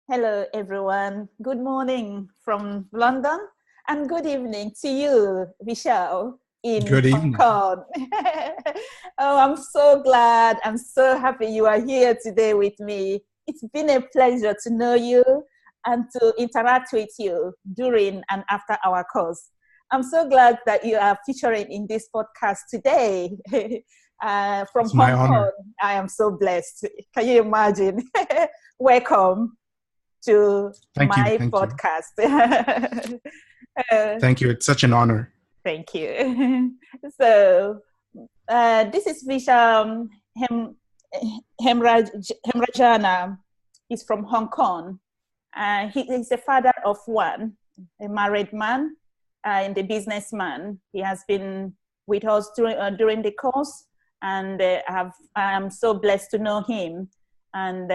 Hello, everyone. Good morning from London, and good evening to you, Vishal, in Good Hong evening. Kong. Oh, I'm so glad. I'm so happy you are here today with me. It's been a pleasure to know you and to interact with you during and after our course. I'm so glad that you are featuring in this podcast today. From It's my Hong Kong, honor. I am so blessed. Can you imagine? Welcome to Thank you. my Thank you. podcast. Uh, Thank you. It's such an honor. Thank you. So, this is Vishal Hemrajana. He's from Hong Kong. He is a father of one, a married man, and a businessman. He has been with us during the course, and I am so blessed to know him. And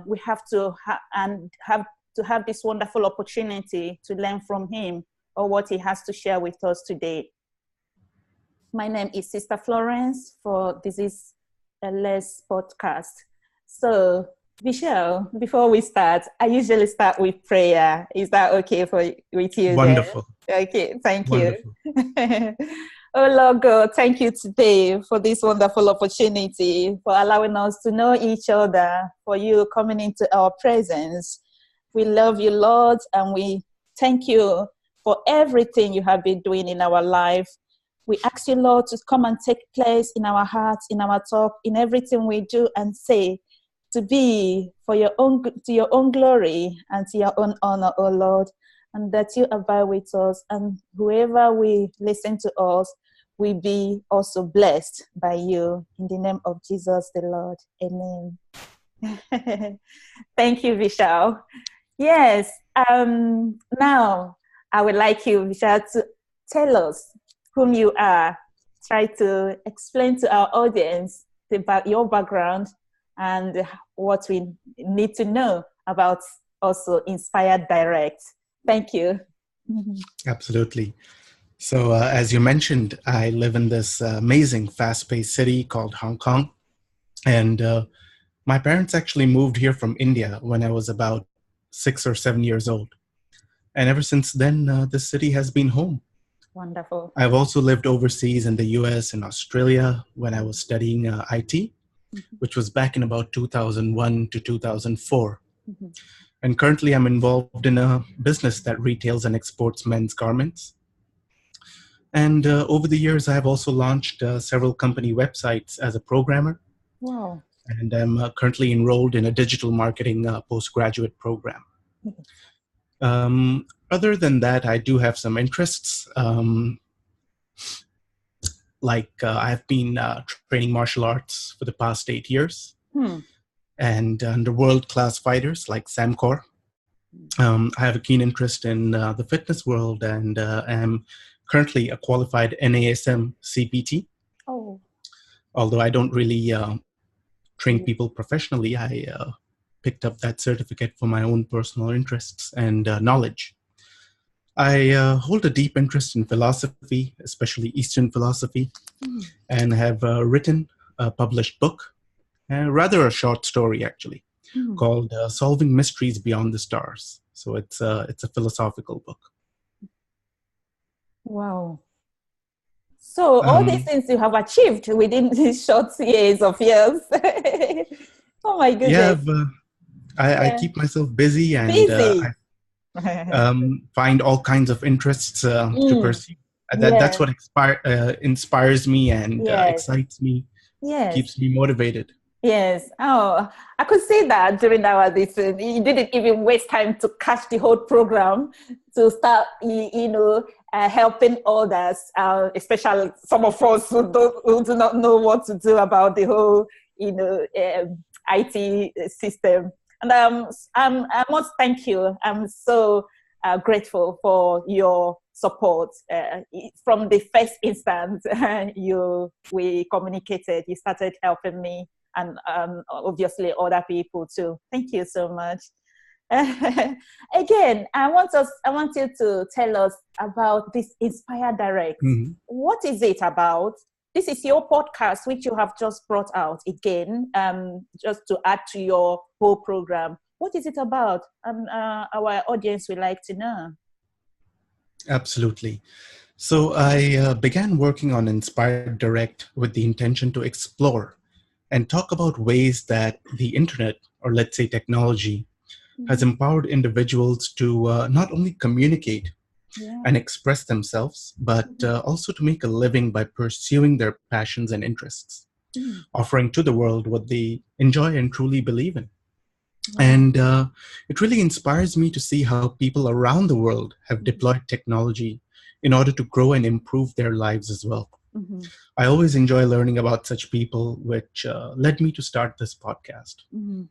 we have to have this wonderful opportunity to learn from him or what he has to share with us today. My name is Sister Florence for This Is a Less podcast. So, Vishal, before we start, I usually start with prayer. Is that okay with you there? Wonderful. Okay, thank you. Wonderful. Oh Lord God, thank you today for this wonderful opportunity, for allowing us to know each other, for you coming into our presence. We love you, Lord, and we thank you for everything you have been doing in our life. We ask you, Lord, to come and take place in our hearts, in our talk, in everything we do and say, to be for to your own glory and to your own honor, oh Lord, and that you abide with us, and whoever we listen to us will be also blessed by you. In the name of Jesus the Lord. Amen. Thank you, Vishal. Yes. Now I would like you, Vishal, to tell us whom you are. Try to explain to our audience about your background and what we need to know about also Inspired Direct. Thank you. Absolutely. So, as you mentioned, I live in this amazing, fast-paced city called Hong Kong, and my parents actually moved here from India when I was about 6 or 7 years old, and ever since then, this city has been home. Wonderful. I've also lived overseas in the US and Australia when I was studying IT, which was back in about 2001 to 2004. Mm-hmm. And currently, I'm involved in a business that retails and exports men's garments. And over the years, I have also launched several company websites as a programmer. Wow. And I'm currently enrolled in a digital marketing postgraduate program. Other than that, I do have some interests. I've been training martial arts for the past 8 years. And under world-class fighters like Samcor. I have a keen interest in the fitness world and am currently a qualified NASM CPT. Oh. Although I don't really train people professionally, I picked up that certificate for my own personal interests and knowledge. I hold a deep interest in philosophy, especially Eastern philosophy, and have written a published book, rather a short story actually, called Solving Mysteries Beyond the Stars. So it's a philosophical book. Wow. So all these things you have achieved within these short years of years. Oh my goodness. Yeah, I keep myself busy and Busy. I find all kinds of interests to pursue. That's Yes. what inspires me and Yes. excites me, Yes. keeps me motivated. Yes. Oh, I could see that during our this. You didn't even waste time to catch the whole program to start, helping others, especially some of us who do not know what to do about the whole, IT system. And I must thank you. I'm so grateful for your support. From the first instant we communicated, you started helping me, and obviously other people too. Thank you so much. Again, I want you to tell us about this Inspire Direct. Mm-hmm. What is it about? This is your podcast, which you have just brought out again, just to add to your whole program. What is it about? Our audience would like to know. Absolutely. So I began working on Inspired Direct with the intention to explore and talk about ways that the internet, or let's say technology, has empowered individuals to not only communicate Yeah. and express themselves, but also to make a living by pursuing their passions and interests, offering to the world what they enjoy and truly believe in. Wow. And it really inspires me to see how people around the world have deployed technology in order to grow and improve their lives as well. Mm-hmm. I always enjoy learning about such people, which led me to start this podcast. Mm-hmm.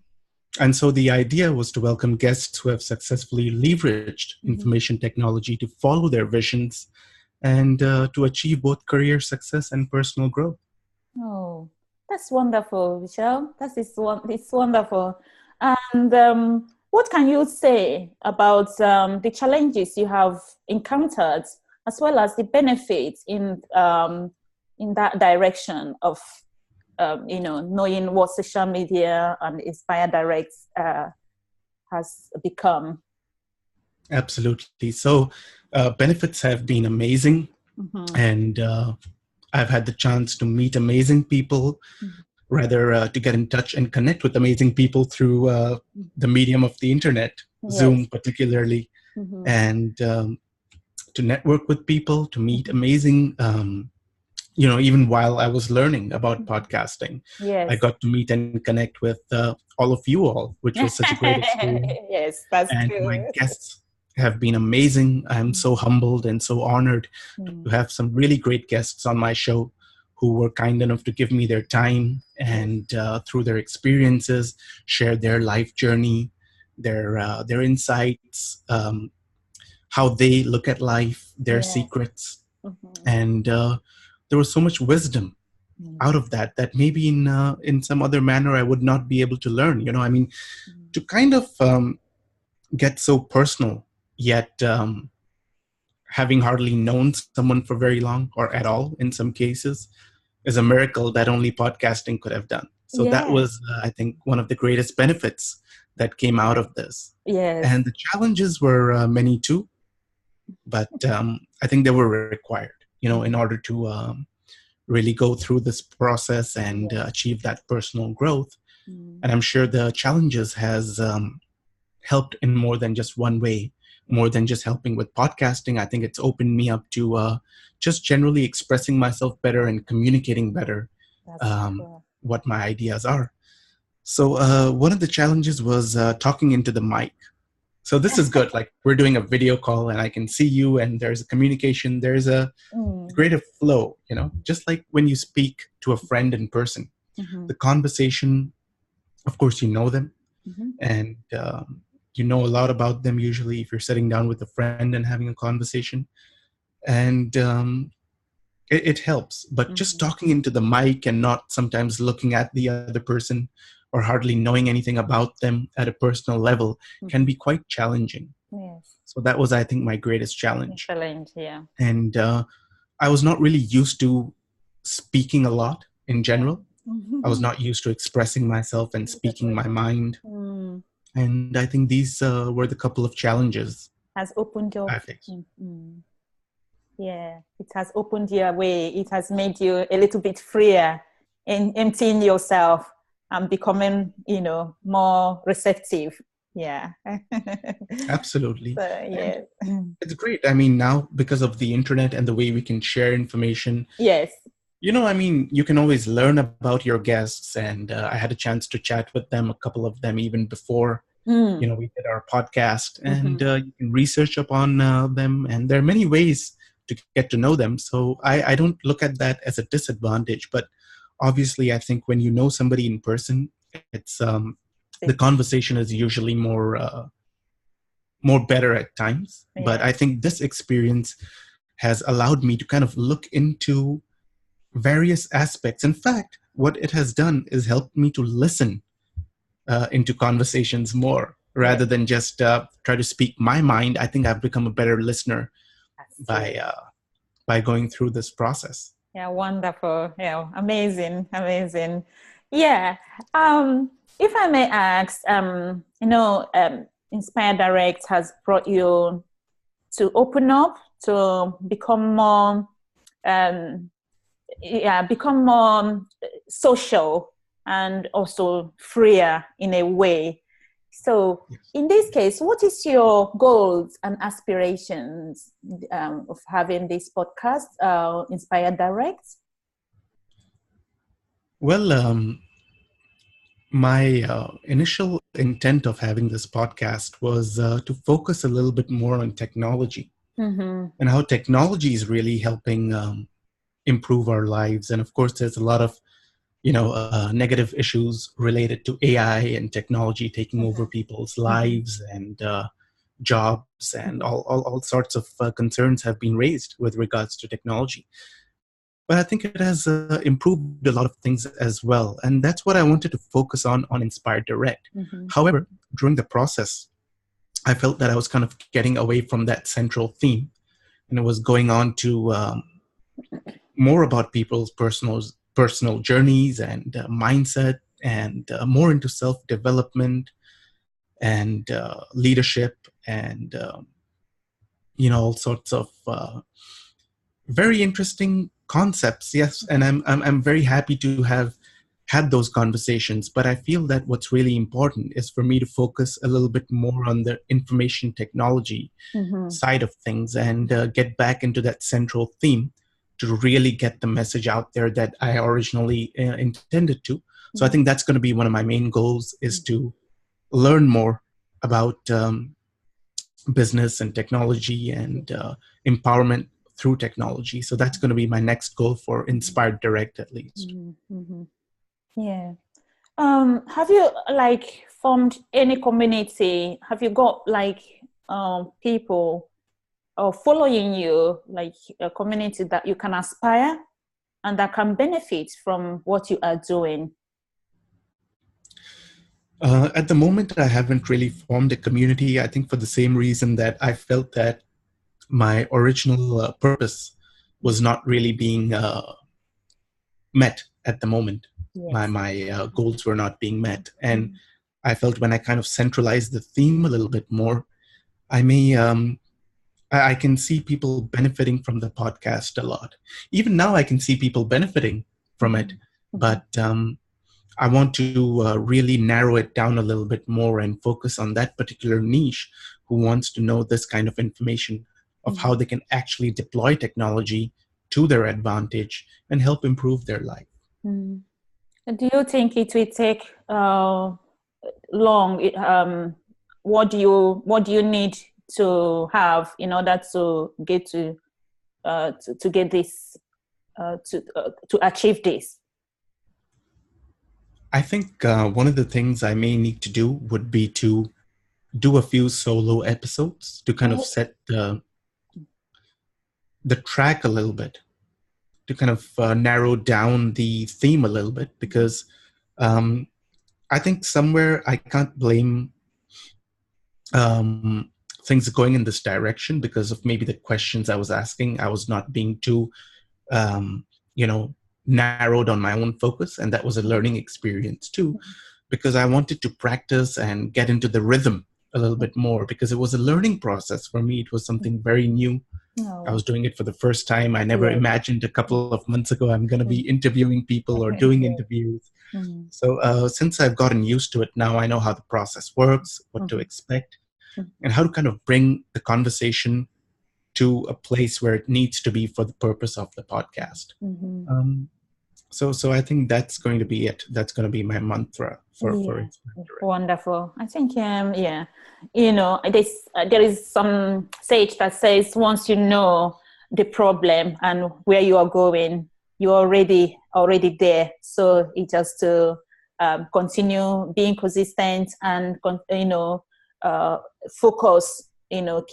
And so the idea was to welcome guests who have successfully leveraged Mm-hmm. information technology to follow their visions and to achieve both career success and personal growth. Oh, that's wonderful, Vishal. It's wonderful. And what can you say about the challenges you have encountered, as well as the benefits in that direction of knowing what social media and Inspire Direct has become? Absolutely. So benefits have been amazing. Mm-hmm. And I've had the chance to meet amazing people, Mm-hmm. rather to get in touch and connect with amazing people through the medium of the internet, Zoom Yes. particularly, Mm-hmm. and to network with people, to meet amazing, even while I was learning about podcasting, I Yes. got to meet and connect with all of you all, which was such a great experience. Yes, that's And my true. guests have been amazing. I'm so humbled and so honored to Mm. have some really great guests on my show who were kind enough to give me their time and through their experiences share their life journey, their insights, how they look at life, their Yes. secrets. Mm-hmm. And there was so much wisdom Mm. out of that maybe in some other manner I would not be able to learn. I mean, Mm. to kind of get so personal, yet having hardly known someone for very long or at all in some cases is a miracle that only podcasting could have done. So that Yes. was, I think, one of the greatest benefits that came out of this. Yes. And the challenges were many too, but I think they were required, in order to really go through this process and Yes. achieve that personal growth. Mm. And I'm sure the challenges has helped in more than just one way, more than just helping with podcasting. I think it's opened me up to just generally expressing myself better and communicating better That's true. what my ideas are. So one of the challenges was talking into the mic. So this is good. Like we're doing a video call and I can see you and there's a communication. There's a Mm. greater flow, just like when you speak to a friend in person. Mm-hmm. The conversation, of course, you know them Mm-hmm. and you know a lot about them usually if you're sitting down with a friend and having a conversation. And it helps. But just Mm-hmm. talking into the mic and not sometimes looking at the other person or hardly knowing anything about them at a personal level can Mm-hmm. be quite challenging. Yes. So that was, I think, my greatest challenge. Challenge, yeah. And I was not really used to speaking a lot in Yeah. general. I was not used to expressing myself and speaking my mind. Mm. And I think these were the couple of challenges Has opened your I faced. Yeah, it has opened your way. It has made you a little bit freer in emptying yourself and becoming, more receptive. Yeah. Absolutely. So, And yes. it's great. I mean, now because of the internet and the way we can share information, Yes. I mean, you can always learn about your guests. And I had a chance to chat with them, a couple of them even before, Mm. we did our podcast. And Mm-hmm. you can research upon them. And there are many ways to get to know them. So I don't look at that as a disadvantage. But obviously, I think when you know somebody in person, it's the conversation is usually more better at times. But Yeah. I think this experience has allowed me to kind of look into various aspects. In fact, what it has done is helped me to listen into conversations more Yeah. rather than just try to speak my mind. I think I've become a better listener That's true. by going through this process. Yeah, wonderful. Yeah, amazing, amazing. Yeah. If I may ask, Inspire Direct has brought you to open up, to become more, um, become more social and also freer in a way. So, Yes. in this case, what is your goals and aspirations of having this podcast, Inspire Direct? Well, my initial intent of having this podcast was to focus a little bit more on technology Mm-hmm. and how technology is really helping improve our lives. And of course, there's a lot of negative issues related to AI and technology taking over Mm-hmm. people's Mm-hmm. lives and jobs, and Mm-hmm. all sorts of concerns have been raised with regards to technology. But I think it has improved a lot of things as well. And that's what I wanted to focus on Inspire Direct. Mm-hmm. However, during the process, I felt that I was kind of getting away from that central theme, and it was going on to more about people's personal journeys and mindset, and more into self-development and leadership, and all sorts of very interesting concepts. Yes, and I'm very happy to have had those conversations. But I feel that what's really important is for me to focus a little bit more on the information technology Mm-hmm. side of things, and get back into that central theme to really get the message out there that I originally intended to. So I think that's going to be one of my main goals, is to learn more about business and technology and empowerment through technology. So that's going to be my next goal for Inspired Direct, at least. Mm-hmm. Yeah. Have you like formed any community? Have you got like people following you, like a community that you can aspire and that can benefit from what you are doing? At the moment, I haven't really formed a community. I think for the same reason that I felt that my original purpose was not really being met at the moment. My Yes. my goals were not being met, and I felt when I kind of centralized the theme a little bit more, I may I can see people benefiting from the podcast a lot. Even now, I can see people benefiting from it, but I want to really narrow it down a little bit more and focus on that particular niche who wants to know this kind of information of how they can actually deploy technology to their advantage and help improve their life. Do you think it will take long? What do you need to have in order to get to get this to achieve this? I think one of the things I may need to do would be to do a few solo episodes to kind of set the track a little bit, to kind of narrow down the theme a little bit, because I think somewhere I can't blame um, things going in this direction because of maybe the questions I was asking. I was not being too, um, narrowed on my own focus, and that was a learning experience too, because I wanted to practice and get into the rhythm a little bit more, because it was a learning process for me. It was something very new. I was doing it for the first time. I never imagined a couple of months ago I'm going to be interviewing people or doing interviews. So since I've gotten used to it now, I know how the process works, what to expect, and how to kind of bring the conversation to a place where it needs to be for the purpose of the podcast. So I think that's going to be it. That's going to be my mantra for it. Wonderful. I think there is some sage that says once you know the problem and where you are going, you're already there. So it's just to continue being consistent and focus.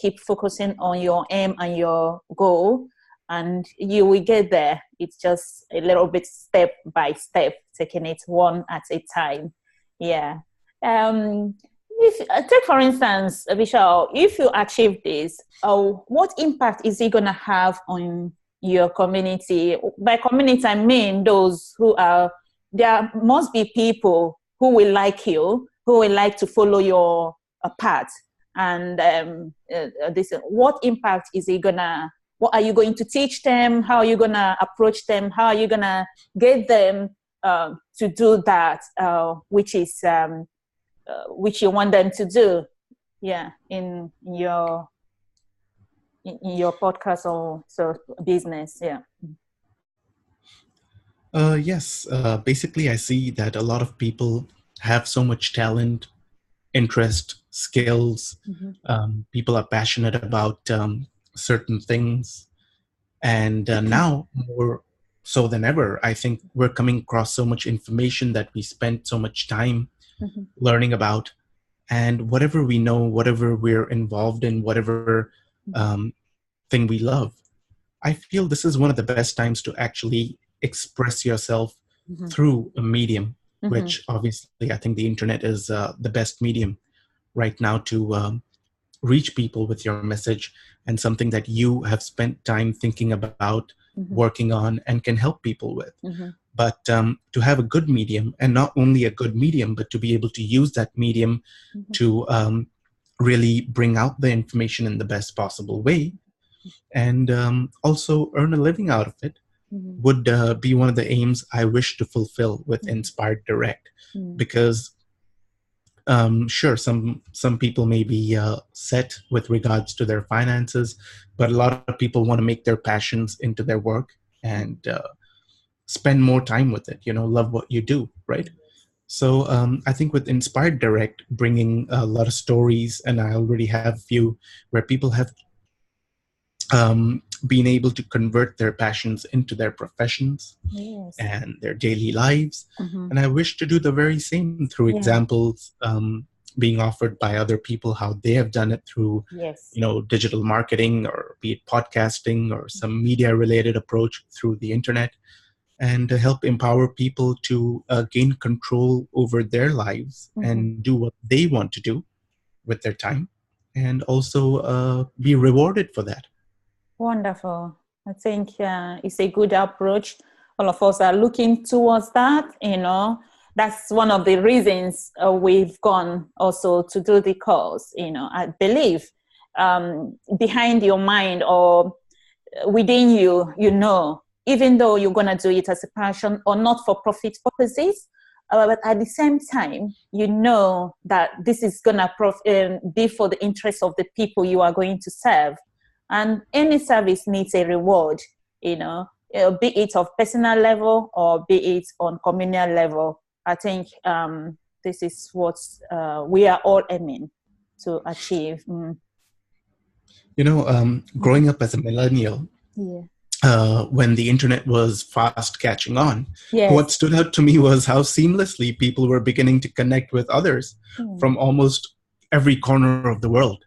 Keep focusing on your aim and your goal, and you will get there. It's just a little bit step by step, taking it one at a time. Yeah. If take for instance, Vishal, if you achieve this, what impact is it going to have on your community? By community, I mean those who are. There must be people who will like you, who will like to follow your path. And what impact is it gonna, what are you going to teach them? How are you gonna approach them? How are you gonna get them to do that, which you want them to do? Yeah, in your podcast or so business. Yeah. Yes. Basically, I see that a lot of people have so much talent, interest, skills. People are passionate about certain things. And now, more so than ever, I think we're coming across so much information that we spend so much time learning about. And whatever we know, whatever we're involved in, whatever thing we love, I feel this is one of the best times to actually express yourself through a medium, which obviously I think the internet is the best medium right now to reach people with your message and something that you have spent time thinking about, working on, and can help people with. But to have a good medium, and not only a good medium, but to be able to use that medium to really bring out the information in the best possible way, and also earn a living out of it, would be one of the aims I wish to fulfill with Inspired Direct. Because sure, some people may be set with regards to their finances, but a lot of people want to make their passions into their work and spend more time with it, love what you do, right? So I think with Inspired Direct, bringing a lot of stories, and I already have a few where people have been able to convert their passions into their professions and their daily lives. And I wish to do the very same through examples being offered by other people, how they have done it through, digital marketing, or be it podcasting or some media related approach through the internet, and to help empower people to gain control over their lives and do what they want to do with their time, and also be rewarded for that. Wonderful. I think it's a good approach. All of us are looking towards that, That's one of the reasons we've gone also to do the course, I believe behind your mind or within you, even though you're going to do it as a passion or not for profit purposes, but at the same time, that this is going to be for the interest of the people you are going to serve. And any service needs a reward, be it of personal level or be it on communal level. I think this is what we are all aiming to achieve. Growing up as a millennial, when the internet was fast catching on, what stood out to me was how seamlessly people were beginning to connect with others from almost every corner of the world.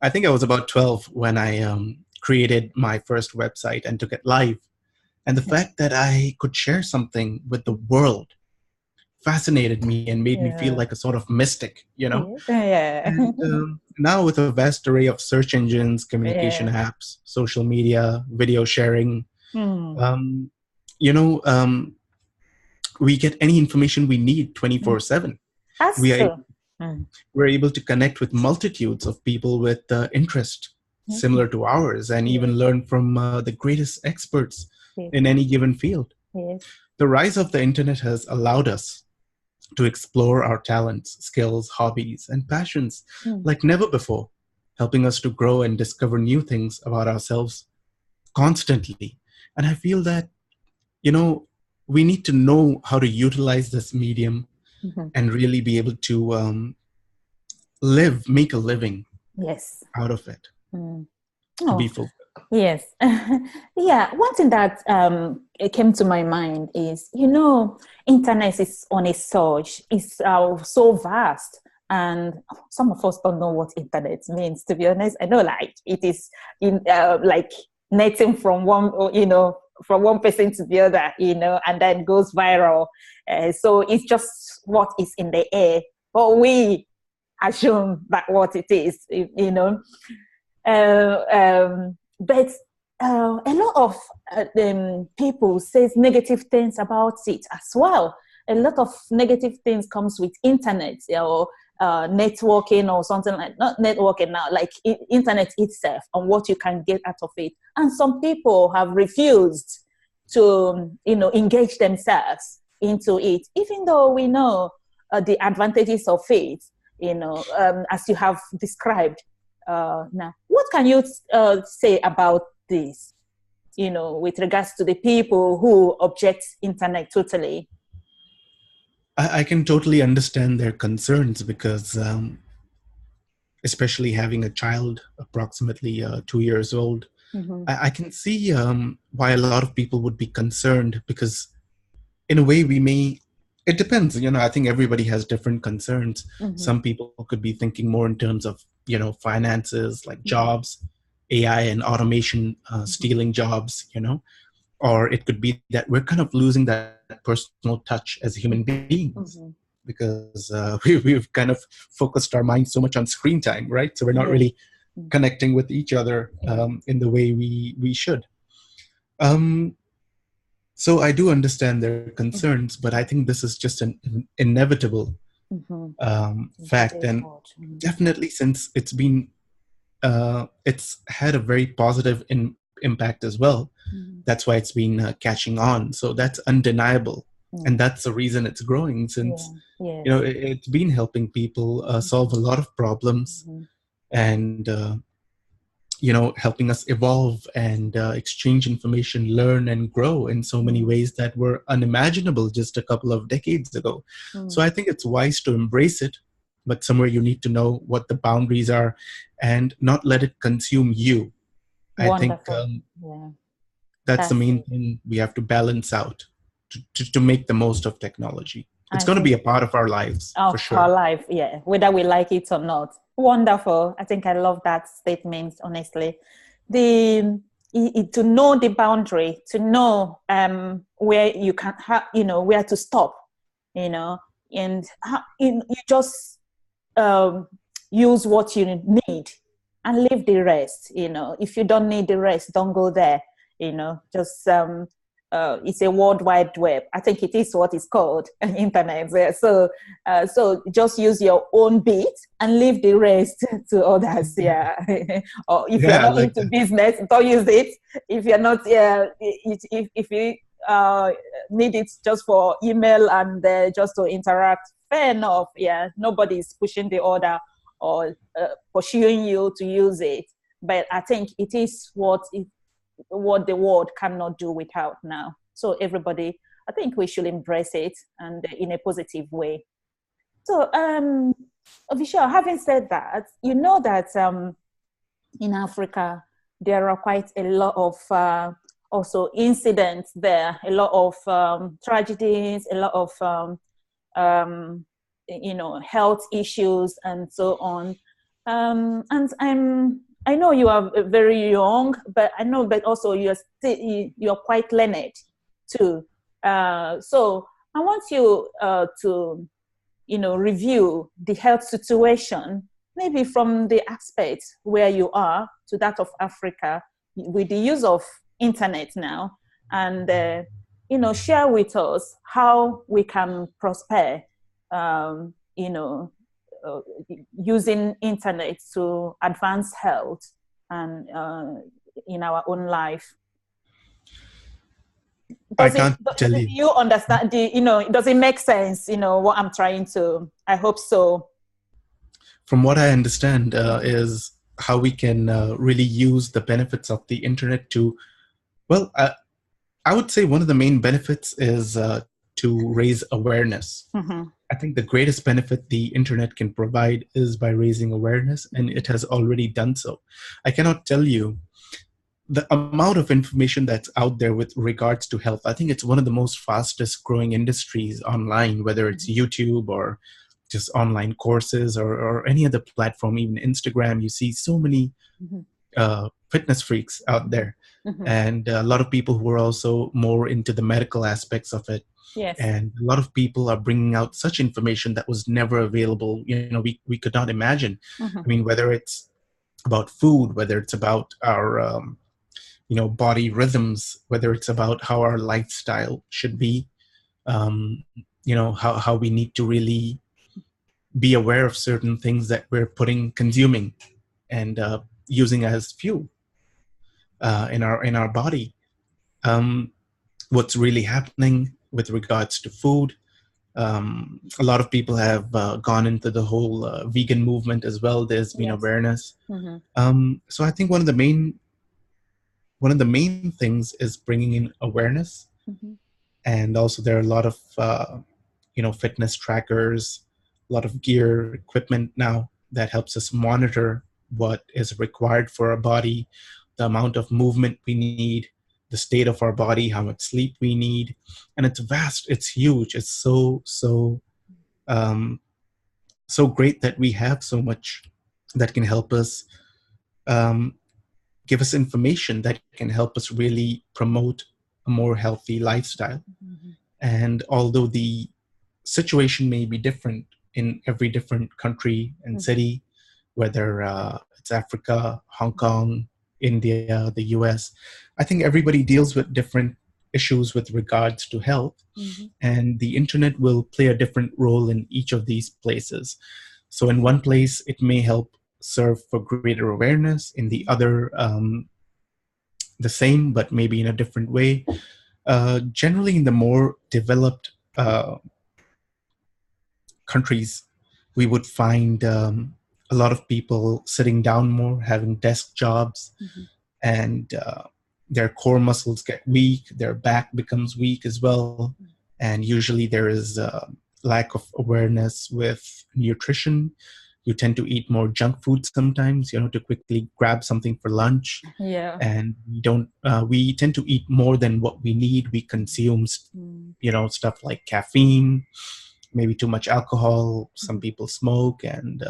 I think I was about 12 when I created my first website and took it live. And the fact that I could share something with the world fascinated me and made me feel like a sort of mystic, And now with a vast array of search engines, communication apps, social media, video sharing, we get any information we need 24/7. We're able to connect with multitudes of people with interest similar to ours, and even learn from the greatest experts in any given field. The rise of the internet has allowed us to explore our talents, skills, hobbies, and passions like never before, helping us to grow and discover new things about ourselves constantly. And I feel that, we need to know how to utilize this medium and really be able to make a living out of it. To be fulfilled. Yes. One thing that it came to my mind is, internet is on a surge. It's so vast. And some of us don't know what internet means, to be honest. I know it is like netting from one person to the other, and then goes viral. So it's just what is in the air. But we assume that what it is, but a lot of people says negative things about it as well. a lot of negative things comes with internet, or networking or something, like not networking now, like internet itself, and what you can get out of it. And some people have refused to engage themselves into it, even though we know the advantages of it, as you have described. Now, what can you say about this, with regards to the people who object internet totally? I can totally understand their concerns because, especially having a child approximately 2 years old, Mm-hmm. I can see why a lot of people would be concerned because, in a way, it depends. I think everybody has different concerns. Mm-hmm. Some people could be thinking more in terms of, finances, like Mm-hmm. jobs, AI and automation stealing jobs, or it could be that we're kind of losing that personal touch as human beings Mm-hmm. because we've kind of focused our minds so much on screen time, right? So we're not Yeah. really connecting with each other in the way we should. Um, so I do understand their concerns, but I think this is just an inevitable Mm-hmm. fact, and definitely since it's had a very positive impact as well. Mm-hmm. That's why it's been catching on. So that's undeniable, and that's the reason it's growing. Since Yes. it's been helping people solve a lot of problems, and helping us evolve and exchange information, learn and grow in so many ways that were unimaginable just a couple of decades ago. So I think it's wise to embrace it, but somewhere you need to know what the boundaries are and not let it consume you. I think Wonderful. that's the That's main it. thing we have to balance out to make the most of technology. It's I going to think be a part of our lives for of our sure. life, whether we like it or not. Wonderful. I think I love that statement, honestly. To know the boundary, to know where you can where to stop, and you just use what you need and leave the rest. If you don't need the rest, don't go there. Just it's a world wide web. I think it is what it's called, internet. So just use your own bit and leave the rest to others. Yeah. Or if you're Yeah, I not like into that. business, don't use it. If you're not, if you need it just for email and just to interact, fair enough. Yeah, nobody's pushing the order or pursuing you to use it. But I think it is what the world cannot do without now. So everybody, I think we should embrace it, and in a positive way. So, Vishal, having said that, you know that in Africa there are quite a lot of also incidents there, a lot of tragedies, a lot of um, health issues and so on. And I know you are very young, but also you're quite learned too. So I want you to review the health situation, maybe from the aspect where you are to that of Africa, with the use of internet now, and share with us how we can prosper, um, you know, uh, using internet to advance health and in our own life. I Does it? can't tell Do you. you understand? Does it make sense? What I'm trying to. I hope so. From what I understand, is how we can really use the benefits of the internet to, well, I would say one of the main benefits is to raise awareness. Mm-hmm. I think the greatest benefit the internet can provide is by raising awareness, and it has already done so. I cannot tell you the amount of information that's out there with regards to health. I think it's one of the most fastest growing industries online, whether it's YouTube or just online courses or any other platform, even Instagram. You see so many fitness freaks out there, and a lot of people who are also more into the medical aspects of it. Yes. And a lot of people are bringing out such information that was never available. We could not imagine. I mean, whether it's about food, whether it's about our body rhythms, whether it's about how our lifestyle should be, how we need to really be aware of certain things that we're consuming and using as fuel in our body. Um, what's really happening with regards to food? A lot of people have gone into the whole vegan movement as well. There's been Yes. awareness. Mm-hmm. So I think one of the main things is bringing in awareness, Mm-hmm. and also there are a lot of fitness trackers, a lot of gear equipment now that helps us monitor what is required for our body, the amount of movement we need, the state of our body, how much sleep we need. And it's vast, it's huge, it's um, so great that we have so much that can help us, um, give us information that can help us really promote a more healthy lifestyle. Mm-hmm. And although the situation may be different in every different country and city, whether it's Africa, Hong Kong, India, the US, I think everybody deals with different issues with regards to health. Mm-hmm. And the internet will play a different role in each of these places. So in one place, it may help serve for greater awareness. In the other, the same, but maybe in a different way. Generally, in the more developed countries, we would find a lot of people sitting down more, having desk jobs, and their core muscles get weak, their back becomes weak as well. And usually there is a lack of awareness with nutrition. You tend to eat more junk food sometimes, to quickly grab something for lunch. Yeah. And we tend to eat more than what we need. We consume, stuff like caffeine, maybe too much alcohol. Some people smoke, and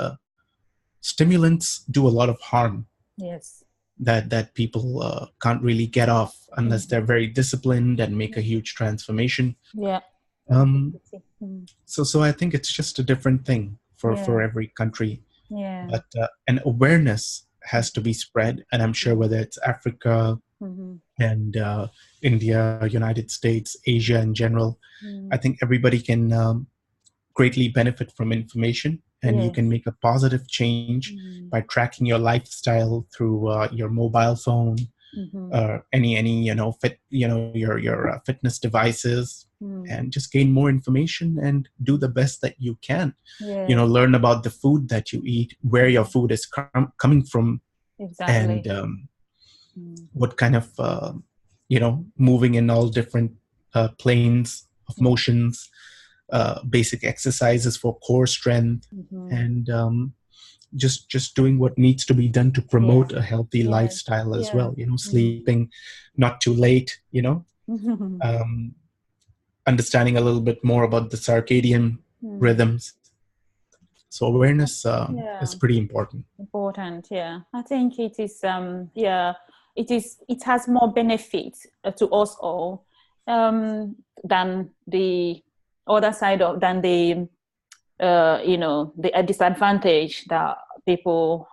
stimulants do a lot of harm. Yes. That people can't really get off unless they're very disciplined and make a huge transformation. Yeah. So I think it's just a different thing for every country. Yeah. But an awareness has to be spread, and I'm sure whether it's Africa and India, United States, Asia in general, I think everybody can greatly benefit from information, and you can make a positive change by tracking your lifestyle through your mobile phone, any your fitness devices, and just gain more information and do the best that you can. Learn about the food that you eat, where your food is coming from, Exactly. and what kind of moving in all different planes of motions, basic exercises for core strength, and just doing what needs to be done to promote a healthy lifestyle as well. Sleeping not too late, understanding a little bit more about the circadian rhythms. So awareness is pretty important. Yeah. I think it is, it has more benefits to us all than the other side of, than the, the disadvantage that people,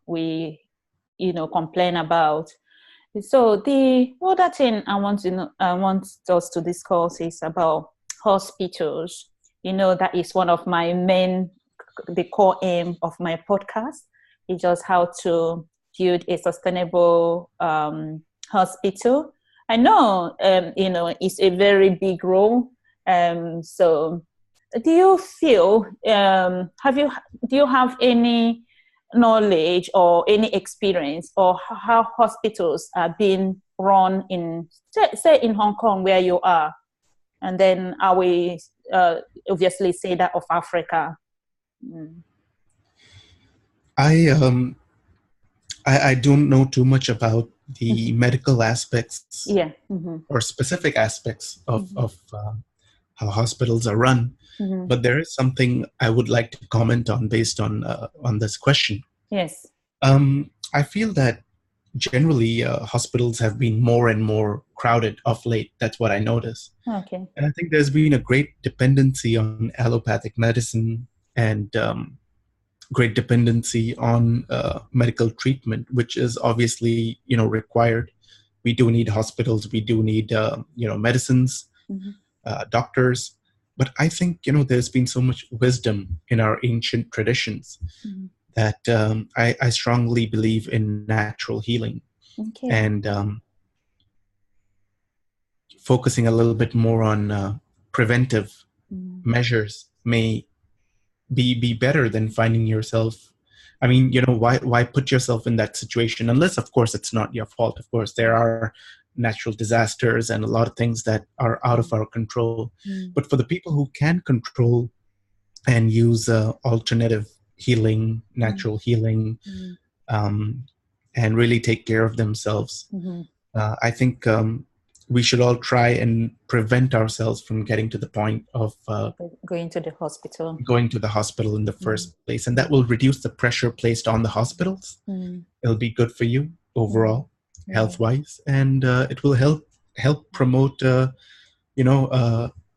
we, complain about. So the other thing I want us to discuss is about hospitals. That is one of my the core aim of my podcast. It's just how to build a sustainable hospital. I know, it's a very big role. So do you feel, do you have any knowledge or any experience or how hospitals are being run in, say in Hong Kong where you are, and then I will obviously say that of Africa? I don't know too much about the medical aspects or specific aspects of how hospitals are run, but there is something I would like to comment on based on this question. Yes. I feel that generally hospitals have been more and more crowded of late. That's what I notice. Okay. And I think there's been a great dependency on allopathic medicine and great dependency on medical treatment, which is obviously required. We do need hospitals. We do need medicines, doctors. But I think, there's been so much wisdom in our ancient traditions that I strongly believe in natural healing. Okay. And focusing a little bit more on preventive measures may be better than finding yourself. I mean, why put yourself in that situation, unless of course it's not your fault. Of course there are natural disasters and a lot of things that are out of our control. But for the people who can control and use alternative healing, natural healing, and really take care of themselves, I think we should all try and prevent ourselves from getting to the point of going to the hospital. Going to the hospital in the first place. And that will reduce the pressure placed on the hospitals. It'll be good for you overall, health-wise, and it will help promote, an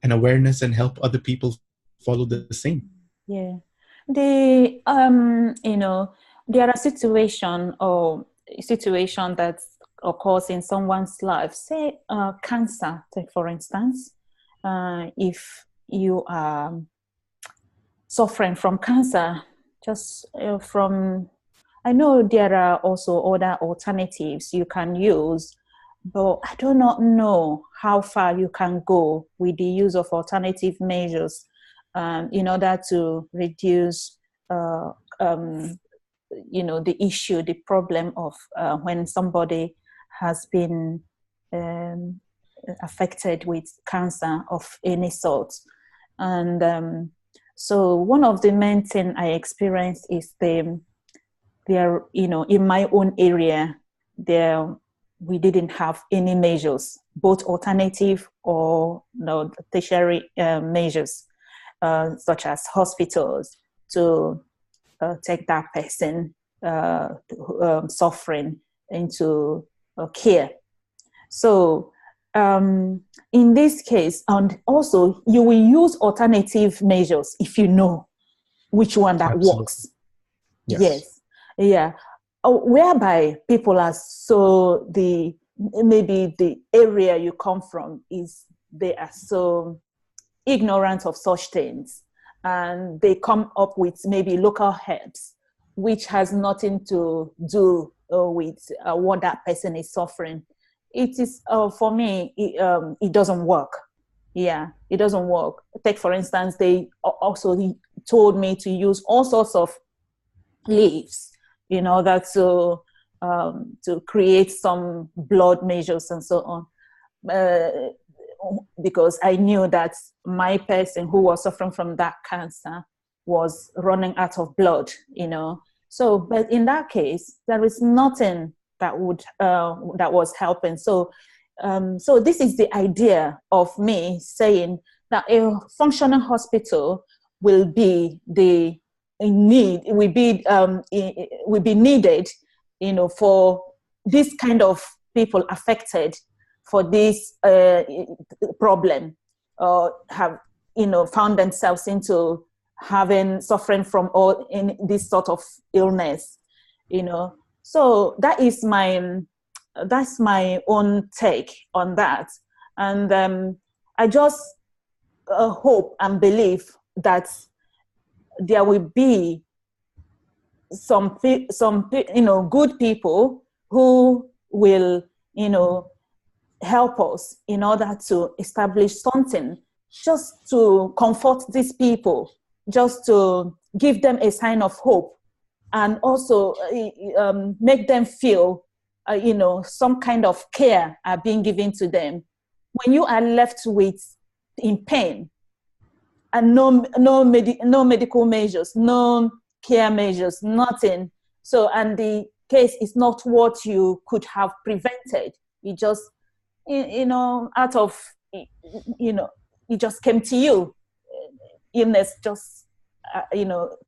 awareness and help other people follow the same. Yeah. There are situation that occurs in someone's life, say cancer, take for instance. If you are suffering from cancer, I know there are also other alternatives you can use, but I do not know how far you can go with the use of alternative measures in order to reduce the issue, the problem of when somebody has been affected with cancer of any sort. And so one of the main things I experienced is in my own area, we didn't have any measures, both alternative or tertiary measures, such as hospitals to take that person suffering into care. So in this case, and also you will use alternative measures if you know which one that works. Yes. Yeah. Whereby people are maybe the area you come from they are so ignorant of such things, and they come up with maybe local herbs which has nothing to do with what that person is suffering. It is for me it doesn't work. Yeah, it doesn't work. Take for instance, they also told me to use all sorts of leaves in order to create some blood measures and so on, because I knew that my person who was suffering from that cancer was running out of blood, So, but in that case, there is nothing that was helping. So this is the idea of me saying that a functioning hospital will be needed, for this kind of people affected for this problem, have found themselves into suffering from all in this sort of illness, So that's my own take on that, and I just hope and believe that there will be some good people who will help us in order to establish something, just to comfort these people, just to give them a sign of hope, and also make them feel some kind of care are being given to them. When you are left in pain and no medical measures, no care measures, nothing. So, and the case is not what you could have prevented. You just, out of, it just came to you. Illness just,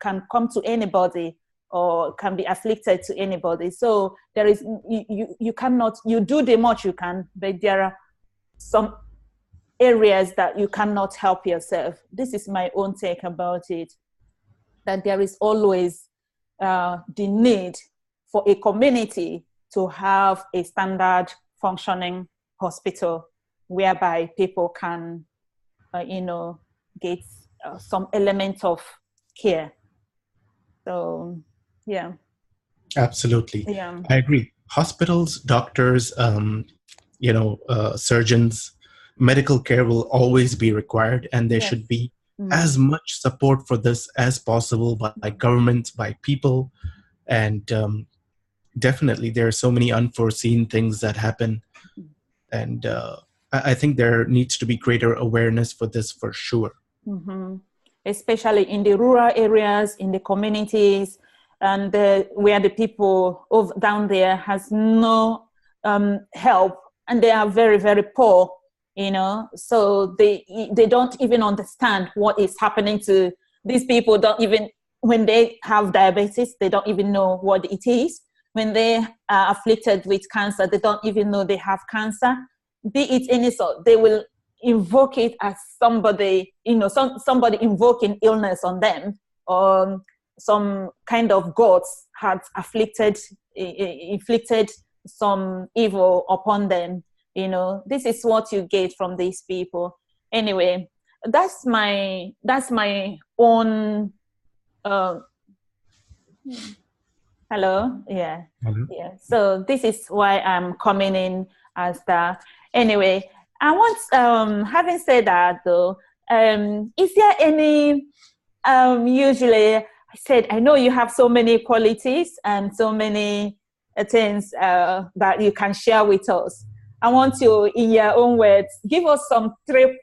can come to anybody or can be afflicted to anybody. So there is, you cannot, you do the much you can, but there are some areas that you cannot help yourself. This is my own take about it, that there is always the need for a community to have a standard functioning hospital whereby people can, gets some element of care. So, yeah. Absolutely. Yeah. I agree. Hospitals, doctors, surgeons, medical care will always be required, and there Yes. should be Mm. as much support for this as possible by governments, by people, and definitely there are so many unforeseen things that happen, and I think there needs to be greater awareness for this for sure. Mm-hmm. Especially in the rural areas, in the communities, and where the people down there has no help, and they are very, very poor, so they don't even understand what is happening to these people. Don't even, when they have diabetes, they don't even know what it is. When they are afflicted with cancer, they don't even know they have cancer. Be it any sort, they will invoke it as somebody, somebody invoking illness on them, or some kind of gods had inflicted some evil upon them. This is what you get from these people. Anyway, that's my own. Uh, Hello, yeah, Mhm. yeah. So this is why I'm coming in as that. Anyway, I want, having said that though, is there any, usually I said, I know you have so many qualities and so many things that you can share with us. I want you, in your own words, give us some three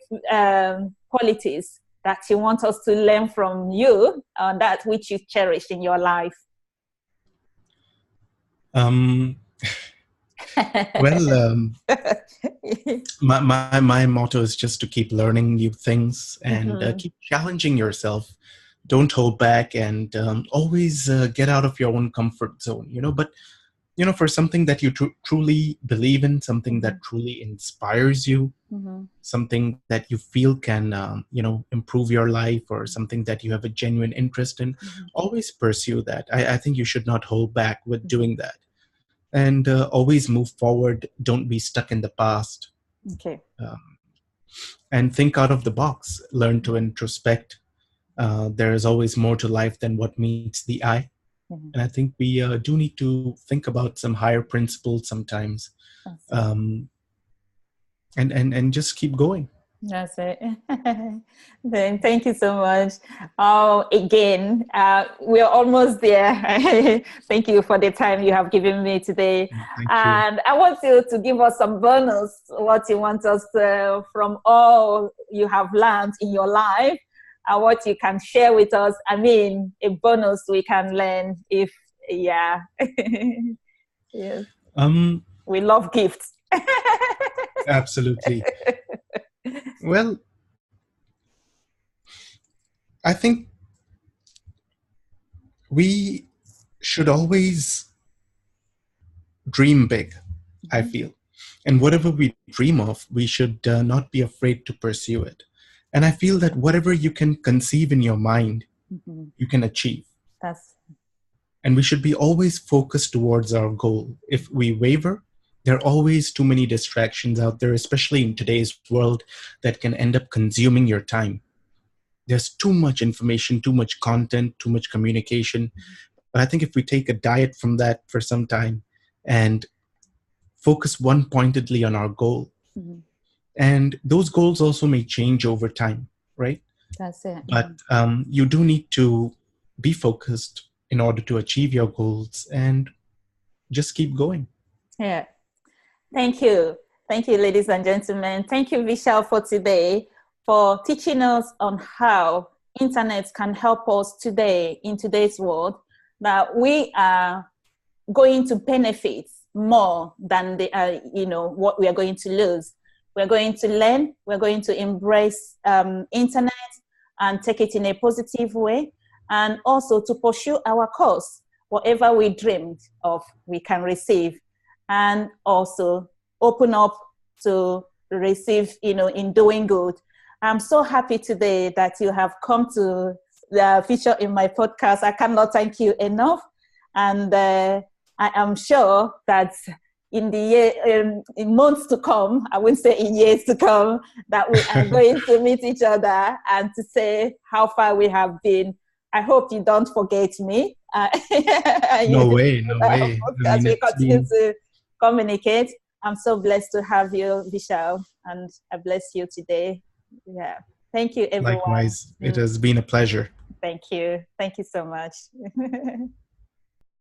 qualities that you want us to learn from you, that which you cherish in your life. Um, well, my motto is just to keep learning new things and Mhm. keep challenging yourself. Don't hold back, and always get out of your own comfort zone. But for something that you truly believe in, something that Mhm. truly inspires you, Mhm. something that you feel can improve your life, or something that you have a genuine interest in, Mhm. always pursue that. I think you should not hold back with Mhm. doing that, and always move forward. Don't be stuck in the past, Okay. um, and think out of the box. Learn to introspect. There is always more to life than what meets the eye. Mhm. And I think we do need to think about some higher principles sometimes, That's it. um, and just keep going. That's it. Then thank you so much. Again, we're almost there. Thank you for the time you have given me today. Thank you. And I want you to give us some bonus, what you want us to, from all you have learned in your life, and what you can share with us. I mean, a bonus we can learn if, yeah. Yes. Um, We love gifts. Absolutely. Well, I think we should always dream big, I Mhm. feel. And whatever we dream of, we should not be afraid to pursue it. And I feel that whatever you can conceive in your mind, Mhm. you can achieve. That's And we should be always focused towards our goal. If we waver, there are always too many distractions out there, especially in today's world, that can end up consuming your time. There's too much information, too much content, too much communication. But I think if we take a diet from that for some time and focus one pointedly on our goal, mhm. and those goals also may change over time, right? That's it. But you do need to be focused in order to achieve your goals, and just keep going. Yeah. Thank you. Thank you, ladies and gentlemen. Thank you, Vishal, for today, for teaching us on how internet can help us today in today's world, that we are going to benefit more than what we are going to lose. We're going to learn, we're going to embrace internet and take it in a positive way, and also to pursue our cause. Whatever we dreamed of, we can receive, and also open up to receive, in doing good. I'm so happy today that you have come to feature in my podcast. I cannot thank you enough. And I am sure that in the year, in months to come, I wouldn't say in years to come, that we are going to meet each other and to say how far we have been. I hope you don't forget me. No way, no way. I As mean, we it's continue been to communicate. I'm so blessed to have you, Vishal, and I bless you today. Yeah. Thank you, everyone. likewise. It has been a pleasure. Thank you. Thank you so much.